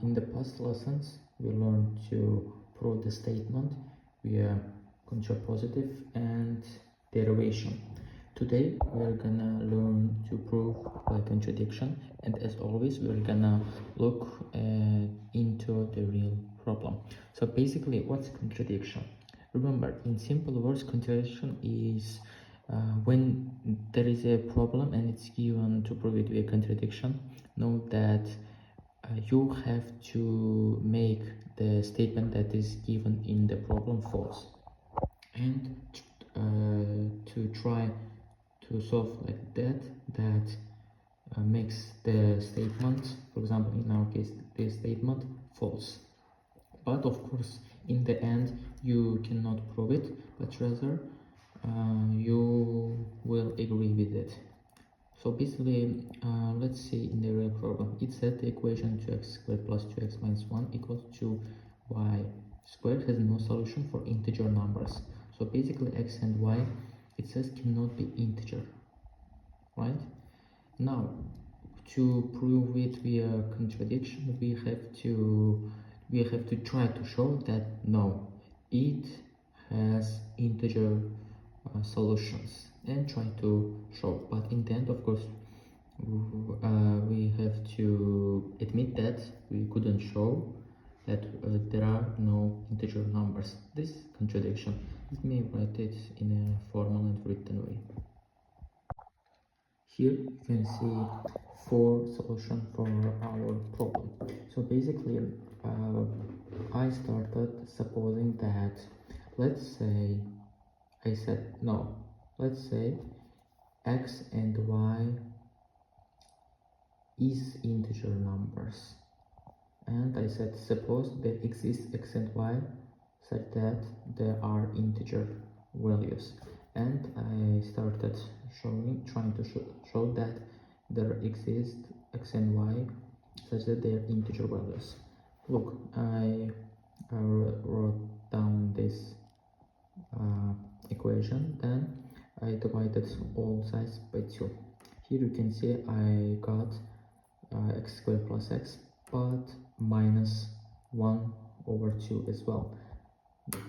In the past lessons, we learned to prove the statement via contrapositive and derivation. Today, we're gonna learn to prove by contradiction, and as always, we're gonna look into the real problem. So basically, what's contradiction? Remember, in simple words, contradiction is when there is a problem and it's given to prove it via contradiction. Note that you have to make the statement that is given in the problem false, and to try to solve like that makes the statement, for example in our case this statement, false. But of course in the end you cannot prove it, but rather you will agree with it. So basically, let's see in the real problem, it said the equation 2x squared plus 2x minus 1 equals to y squared has no solution for integer numbers. So basically x and y, it says, cannot be integer, right? Now, to prove it via contradiction, we have to try to show that no, it has integer solutions, and try to show. But in the end, of course, we have to admit that we couldn't show that there are no integer numbers. This contradiction, let me write it in a formal and written way. Here you can see 4 solutions for our problem. So basically, I started supposing that, let's say x and y is integer numbers, and I said suppose there exist x and y such that there are integer values, and I started trying to show that there exist x and y such that they are integer values. Look, I wrote down this equation, then I divided all sides by 2. Here you can see I got x squared plus x, but minus 1 over 2 as well.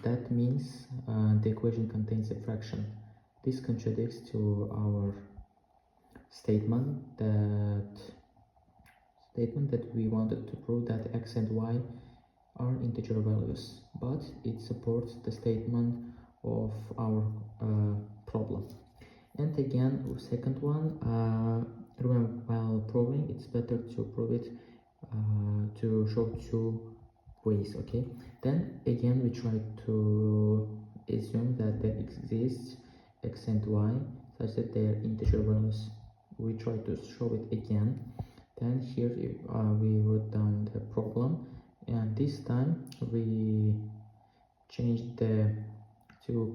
That means the equation contains a fraction. This contradicts to our statement that we wanted to prove that x and y are integer values, but it supports the statement of our problem. And again, second one, remember, while proving, it's better to prove it to show 2 ways. Okay, then again we try to assume that there exists x and y such that they are integer values. We try to show it again. Then here we wrote down the problem, and this time we changed the two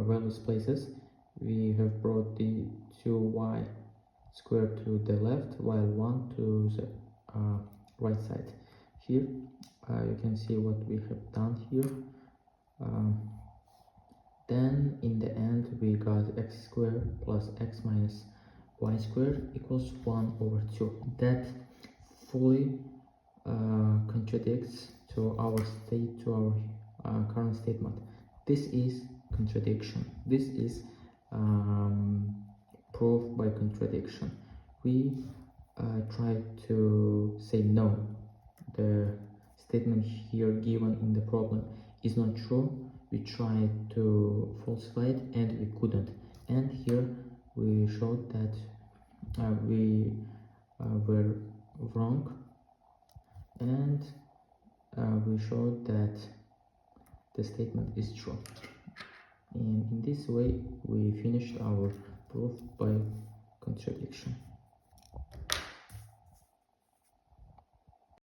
values places. We have brought the 2y squared to the left while 1 to the right side. Here you can see what we have done here. Then in the end we got x squared plus x minus y squared equals 1 over 2. That fully contradicts to our current statement. This is contradiction. This is proof by contradiction. We try to say no, the statement here given in the problem is not true. We tried to falsify it and we couldn't, and here we showed that we were wrong, and we showed that the statement is true. And in this way we finished our proof by contradiction.